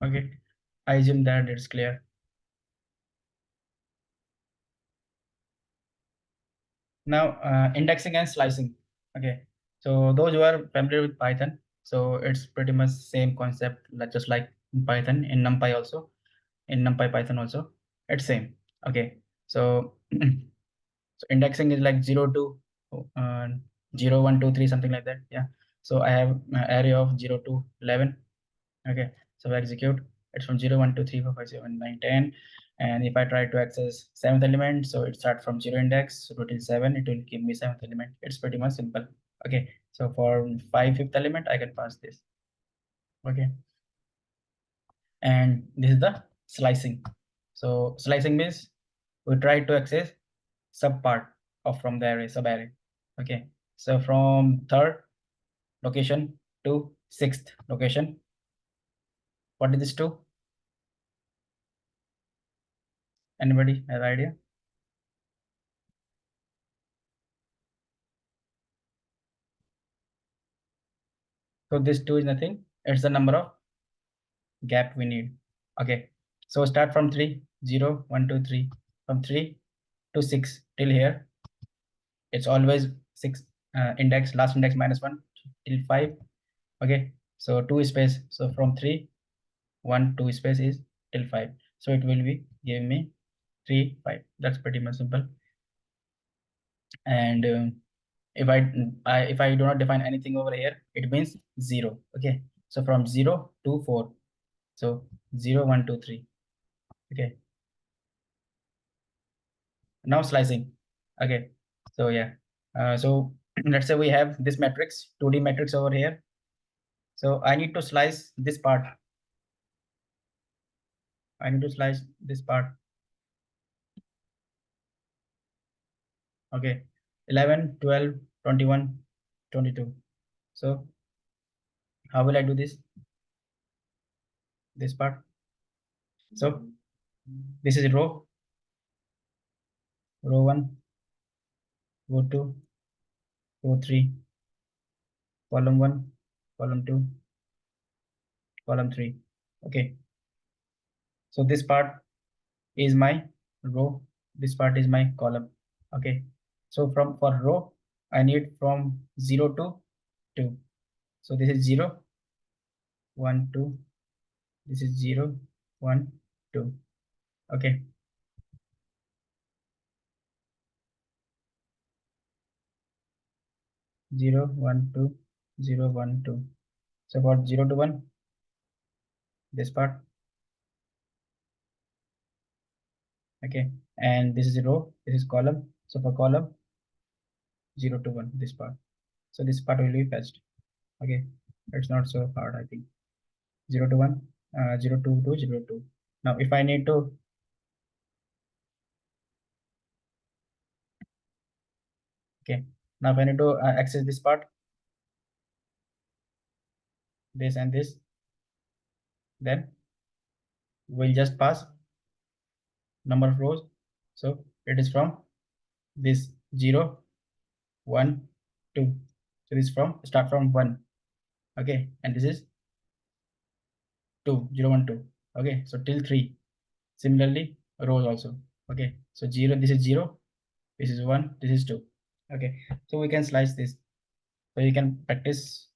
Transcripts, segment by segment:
Okay, I assume that it's clear. Now, indexing and slicing. Okay, so those who are familiar with Python, so it's pretty much same concept, just like in Python, in NumPy also, in NumPy Python also, it's same. Okay, so so indexing is like 0 to 0, 1, 2, 3, something like that. Yeah. So I have an array of 0 to 11. Okay. So I execute. It's from 0, 1, 2, 3, 4, 5, 7, 9, 10. And if I try to access seventh element, so it starts from 0 index, so till 7, it will give me seventh element. It's pretty much simple. Okay. So for fifth element, I can pass this. Okay. And this is the slicing. So slicing means we try to access sub part of from the array, sub array. Okay. So from third location to sixth location, what is this to? Anybody have idea? So this 2 is nothing. It's the number of gap we need. Okay. So start from 3, 0, 1, 2, 3. From 3 to 6 till here. It's always 6 index, last index minus 1 till 5. Okay. So 2 space. So from 3, 1, 2 space is till 5. So it will be giving me 3, 5. That's pretty much simple. And if I do not define anything over here, it means 0. Okay. So from 0 to 4. So 0, 1, 2, 3. Okay. Now slicing. Okay. So yeah. So let's say we have this matrix, 2D matrix over here. So I need to slice this part. I need to slice this part. Okay. 11, 12, 21, 22. So how will I do this? This part. So this is row 1, row 2, row 3, column 1, column 2, column 3. Okay. So this part is my row. This part is my column. Okay. So for row, I need from 0 to 2. So this is 0, 1, 2. This is 0, 1, 2. Okay. Zero, 1, 2, 0, 1, 2. So for 0 to 1, this part. Okay. And this is row, this is column. So for column, 0 to 1, this part. So this part will be fetched. Okay. It's not so hard, I think. 0 to 1, 0 to 2, 0 to 2. Now if I need to, okay. Now if I need to access this part, this and this, then we'll just pass number of rows. So it is from this 0, 1, 2. So this from start from 1. Okay. And this is 2, 0, 1, 2. Okay. So till 3. Similarly, rows also. Okay. So 0, this is 0, this is 1, this is 2. Okay. So we can slice this. So you can practice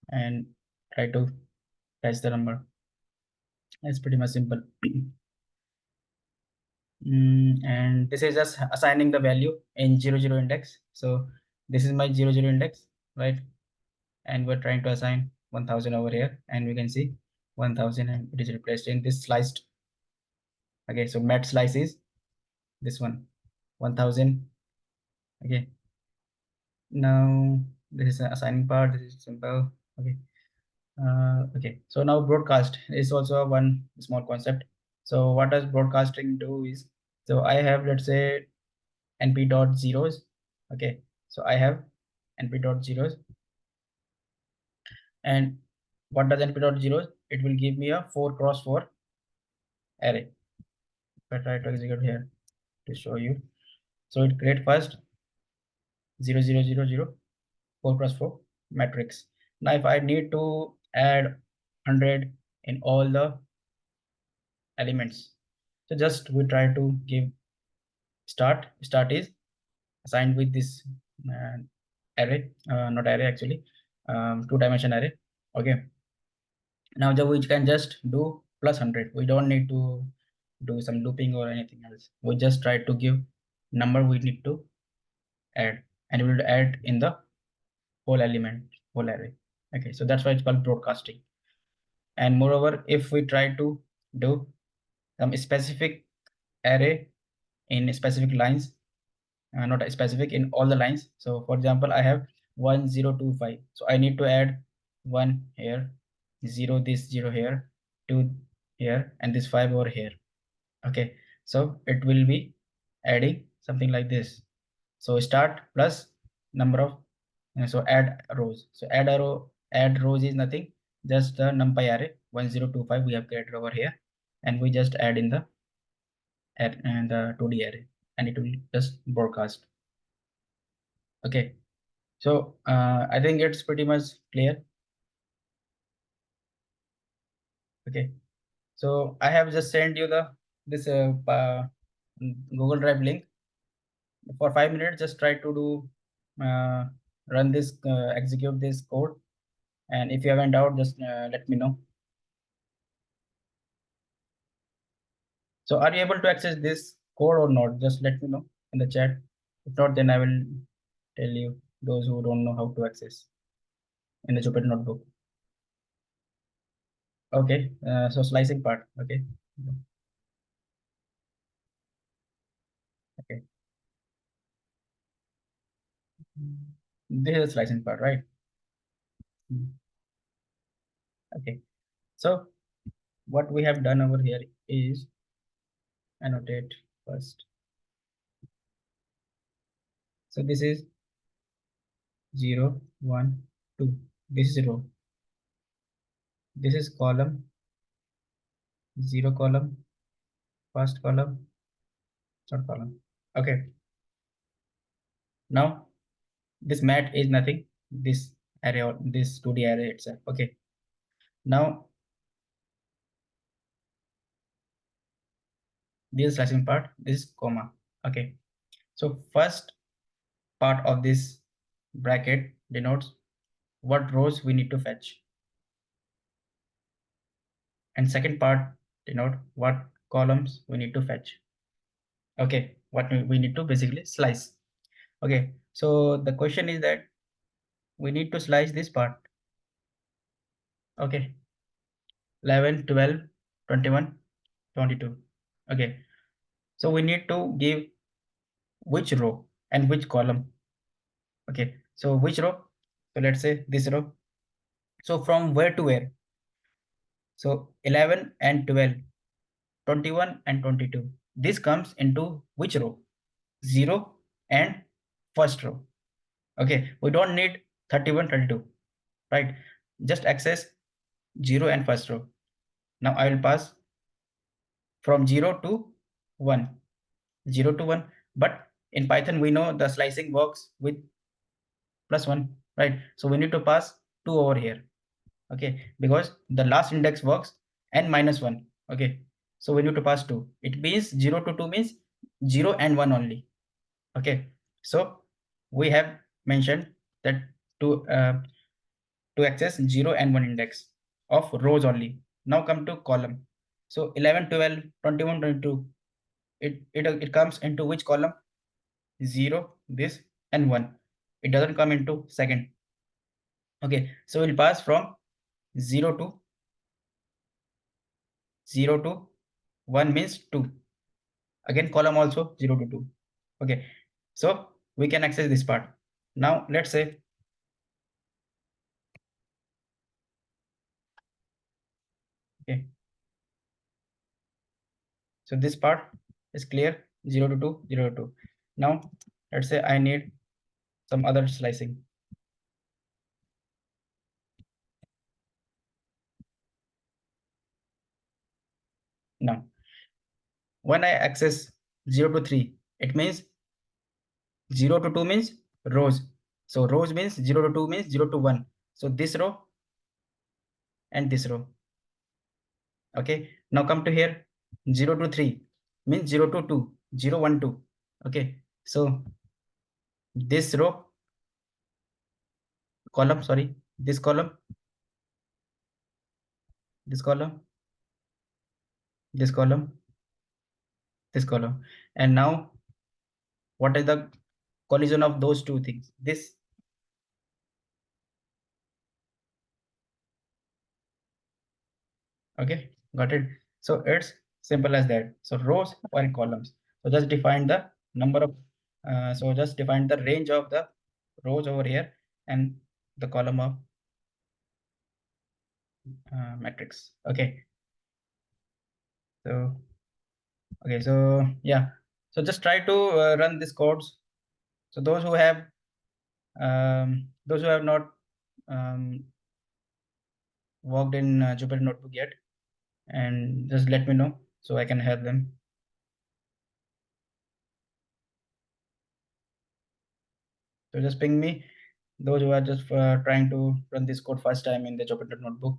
and try to catch the number. It's pretty much simple. And this is just assigning the value in 0, 0 index. So this is my 0, 0 index, right? And we're trying to assign 1000 over here, and we can see 1000 and it is replaced in this sliced. Okay, so mat slice is this one, 1000. Okay, now this is the assigning part. This is simple. Okay. Okay, so now broadcast is also one small concept. So what does broadcasting do is, so I have, let's say, np dot zeros. Okay, so I have np dot zeros, and what does np dot zeros? It will give me a 4x4 array. If I try to execute here to show you, so it create first 0, 0, 0, 0, 4x4 matrix. Now if I need to add 100 in all the elements. So just we try to give start is assigned with this array, not array actually, 2-dimension array. Okay, now we can just do plus 100. We don't need to do some looping or anything else. We just try to give number we need to add, and we will add in the whole element, whole array. Okay, so that's why it's called broadcasting. And moreover, if we try to do some specific array in specific lines, not specific in all the lines. So for example, I have 1025. So I need to add 1 here, 0 this 0 here, 2 here, and this 5 over here. Okay, so it will be adding something like this. So start plus number of, so add rows. So add rows is nothing, just the NumPy array 1025 we have created over here, and we just add in the and the 2D array, and it will just broadcast. Okay, so I think it's pretty much clear. Okay, so I have just sent you this Google Drive link for 5 minutes. Just try to do run this, execute this code, and if you have any doubt, just let me know. So are you able to access this code or not? Just let me know in the chat. If not, then I will tell you, those who don't know how to access in the Jupyter notebook. Okay, so slicing part. Okay. Okay. This is the slicing part, right? Okay. So what we have done over here is annotate first. So this is 0, 1, 2. This is row. This is column, 0 column, first column, third column. Okay. Now this mat is nothing, this array or this 2D array itself. Okay. Now this slicing part, this is comma. Okay. So first part of this bracket denotes what rows we need to fetch, and second part denote what columns we need to fetch. Okay, what we need to basically slice. Okay, so the question is that we need to slice this part. Okay, 11, 12, 21, 22. Okay, so we need to give which row and which column. Okay, so which row? So let's say this row. So from where to where? So 11 and 12, 21 and 22. This comes into which row? 0 and first row. Okay, we don't need 31, 32, right? Just access 0 and first row. Now I will pass from 0 to 1, 0 to 1. But in Python, we know the slicing works with +1, right? So we need to pass 2 over here. Okay, because the last index works and -1. Okay, so we need to pass 2. It means 0 to 2 means 0 and 1 only. Okay, so we have mentioned that to access 0 and 1 index of rows only. Now come to column. So 11, 12, 21, 22, it comes into which column? 0, this, and 1. It doesn't come into second. Okay, so we'll pass from 0 to 1 means 2. Again, column also 0 to 2. Okay, so we can access this part. Now let's say okay, so this part is clear, 0 to 2, 0 to 2. Now let's say I need some other slicing. Now when I access 0 to 3, it means 0 to 2 means rows. So rows means 0 to 2 means 0 to 1. So this row and this row. Okay, now come to here. 0 to 3 means 0 to 2, 0, 1, 2. Okay, so this column, sorry, this column, this column, this column, this column. And now what is the collision of those two things? This. Okay, got it. So it's simple as that. So rows or columns. So just define the number of, so just define the range of the rows over here and the column of matrix. Okay. So, okay. So yeah. So just try to run this codes. So those who have not um, worked in Jupyter Notebook yet, and just let me know so I can help them. So just ping me those who are just trying to run this code first time in the Jupyter Notebook.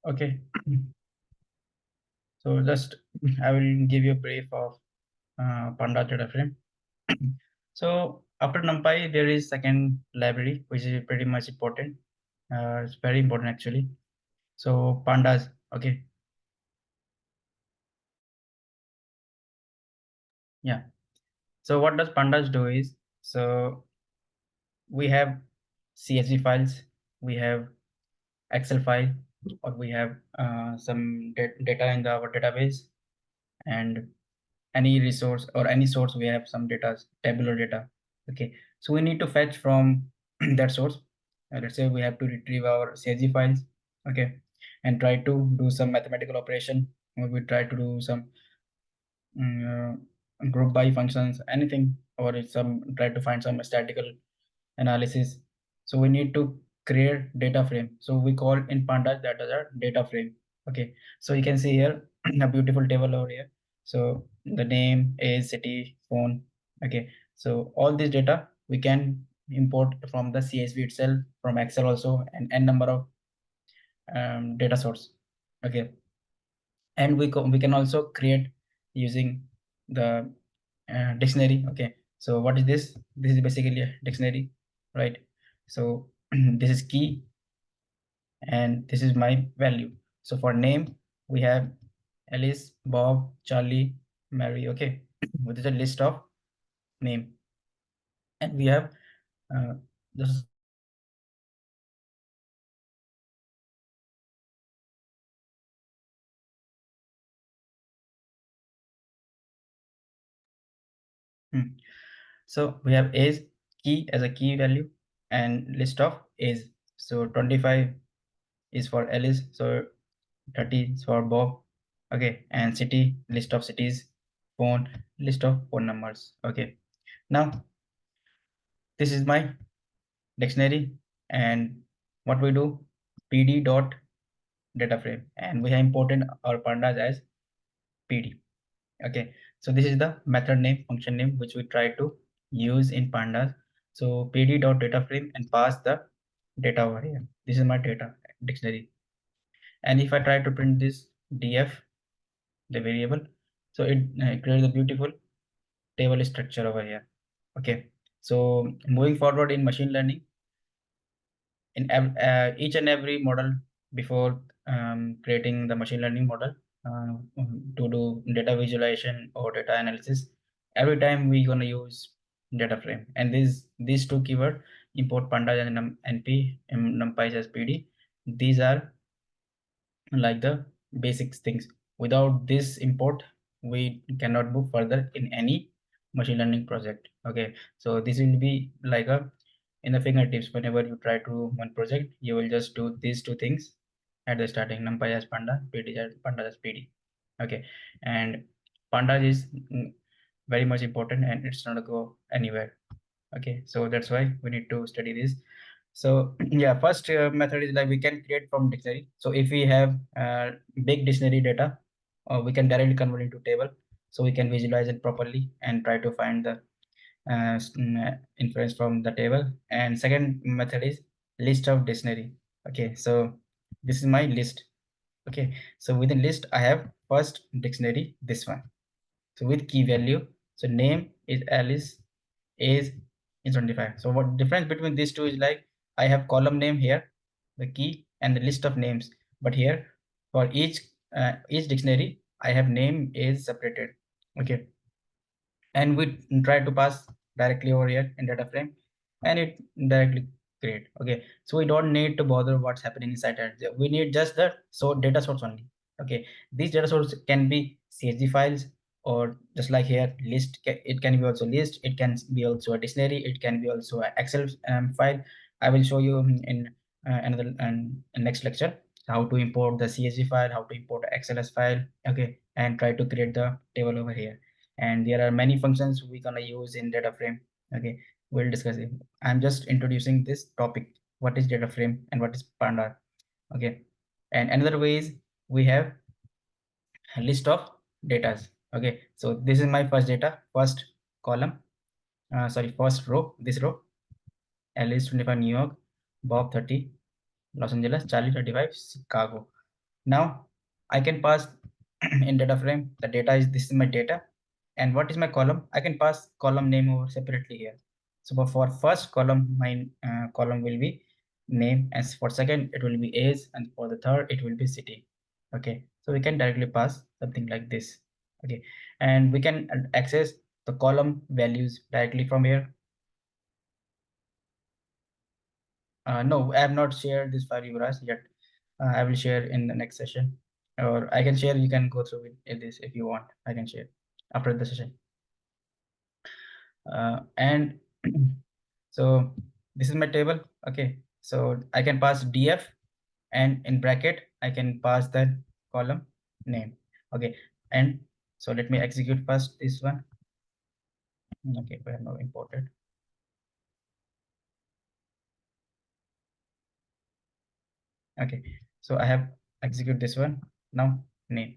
Okay. So just I will give you a brief of Pandas data frame. So after NumPy, there is second library, which is pretty much important. It's very important actually. So Pandas, okay. Yeah. So what does Pandas do is, so we have CSV files, we have Excel file, or we have some data in our database, and any resource or any source we have some data, tabular data. Okay, so we need to fetch from that source. Let's say we have to retrieve our CSV files. Okay, and try to do some mathematical operation, or we try to do some group by functions, anything, or it's some try to find some statistical analysis. So we need to create data frame. So we call in pandas that is a data frame. Okay, so you can see here a beautiful table over here. So the name, age, city, phone. Okay, so all this data we can import from the CSV itself, from Excel also, and n number of data source. Okay, and we can also create using the dictionary. Okay, so what is this? This is basically a dictionary, right? So this is key and this is my value. So for name we have Alice, Bob, Charlie, Mary. Okay, this is a list of name, and we have this. So we have age key as a key value and list of age. So 25 is for Alice, so 30 is for Bob. Okay, and city, list of cities, phone, list of phone numbers. Okay, now this is my dictionary. And what we do, pd dot data frame, and we have imported our pandas as pd. Okay, so this is the method name, function name, which we try to use in pandas. So pd dot data frame and pass the data over here. This is my data dictionary. And if I try to print this df, the variable, so it creates a beautiful table structure over here. Okay, so moving forward in machine learning, in each and every model, before creating the machine learning model, uh, to do data visualization or data analysis, every time we're going to use data frame. And these two keyword, import pandas and np, numpy as pd, these are like the basic things. Without this import, we cannot move further in any machine learning project. Okay, so this will be like a in the fingertips. Whenever you try to one project, you will just do these two things at the starting: numpy as panda, pd as panda as pd. Okay, and panda is very much important, and it's not go anywhere. Okay, so that's why we need to study this. So yeah, first method is like we can create from dictionary. So if we have big dictionary data, we can directly convert into table, so we can visualize it properly and try to find the inference from the table. And second method is list of dictionary. Okay, so this is my list. Okay, so within list I have first dictionary, this one. So with key value, so name is Alice, age is 25. So what difference between these two is like, I have column name here, the key, and the list of names. But here for each dictionary, I have name is separated. Okay, and we try to pass directly over here in data frame, and it directly create. Okay, so we don't need to bother what's happening inside it. We need just the data source only. Okay, these data source can be csv files, or just like here list, it can be also list, it can be also a dictionary, it can be also an excel file. I will show you in another next lecture how to import the csv file, how to import xls file. Okay, and try to create the table over here. And there are many functions we gonna use in data frame. Okay, we'll discuss it. I'm just introducing this topic, what is data frame and what is panda. Okay, and another way is we have a list of datas. Okay, so this is my first data, first column, sorry, first row, this row: Alice 25 New York, Bob 30 Los Angeles, Charlie 35 Chicago. Now I can pass in data frame, the data is, this is my data. And what is my column? I can pass column name over separately here. So for first column, my column will be name, and for second it will be age, and for the third it will be city. Okay, so we can directly pass something like this. Okay, and we can access the column values directly from here. No, I have not shared this file, Yuvraj, yet. I will share in the next session, or I can share. You can go through this if you want. I can share after the session. And so this is my table. Okay, so I can pass df, and in bracket I can pass the column name. Okay, and so let me execute first this one. Okay, we have now imported. Okay, so I have execute this one. Now name.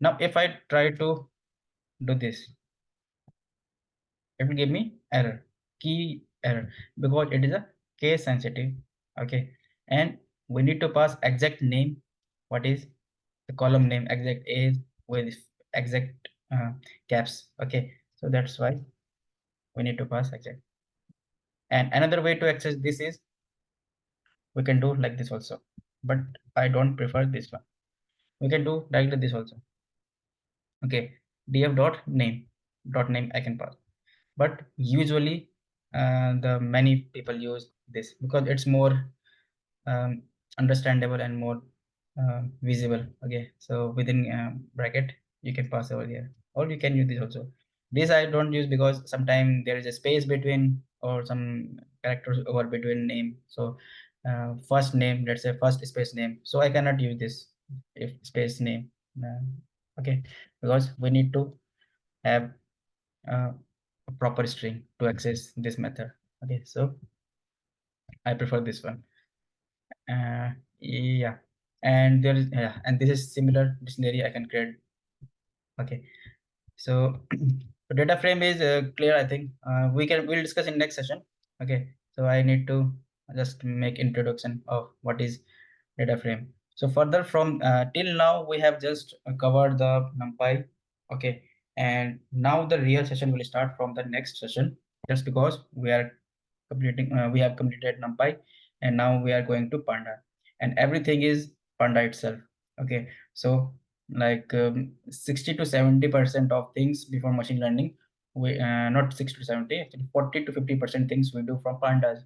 Now if I try to do this, it will give me error, key error, because it is a case sensitive. Okay, and we need to pass exact name, what is the column name, exact age with exact caps. Okay, so that's why we need to pass exact. And another way to access this is we can do like this also, but I don't prefer this one. We can do like this also. Okay, df dot name I can pass, but usually the many people use this because it's more understandable and more visible. Okay, so within bracket you can pass over here, or you can use this also. This I don't use because sometimes there is a space between, or some characters over between name. So first name, let's say first space name, so I cannot use this if space name. uh, okay, because we need to have a proper string to access this method. Okay, so I prefer this one. Yeah, and there is, yeah, and this is similar dictionary I can create. Okay, so the data frame is clear. I think we'll discuss in next session. Okay, so I need to just make introduction of what is data frame. So further from till now we have just covered the NumPy. Okay, and now the real session will start from the next session, just because we have completed NumPy, and now we are going to Panda, and everything is Panda itself. Okay, so like 60 to 70% of things before machine learning, we not 60 to 70, actually 40 to 50% things we do from Pandas,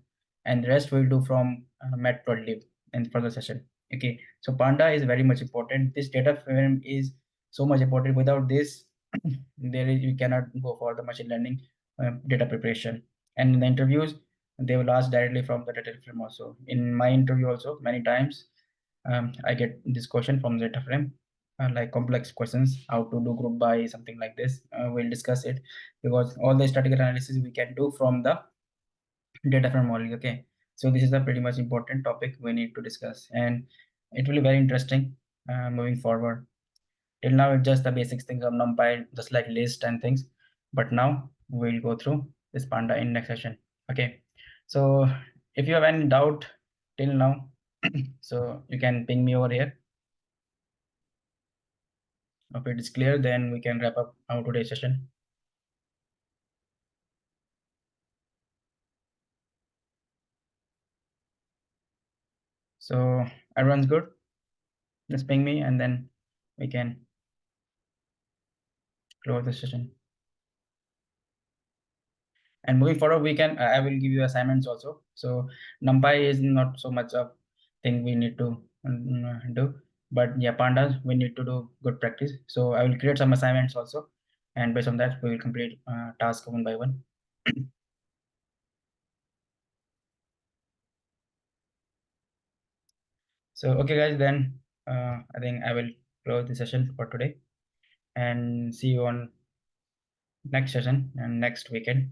and the rest we'll do from Matplotlib in further session. Okay, so Panda is very much important. This data frame is so much important. Without this, you cannot go for the machine learning data preparation. And in the interviews, they will ask directly from the data frame also. In my interview also, many times I get this question from the data frame, like complex questions, how to do group by, something like this. We'll discuss it, because all the statistical analysis we can do from the data frame only. Okay, so this is a pretty much important topic we need to discuss, and it will be very interesting moving forward. Till now, it's just the basics things of NumPy, just like list and things. But now we'll go through this Panda in next session. Okay. So if you have any doubt till now, so you can ping me over here. If it is clear, then we can wrap up our today's session. So everyone's good. Just ping me, and then we can close the session. And moving forward, we can I will give you assignments also. So NumPy is not so much of thing we need to do, but yeah, Pandas we need to do good practice. So I will create some assignments also, and based on that we will complete task one by one. So okay guys, then I think I will close the session for today, and see you on next session and next weekend.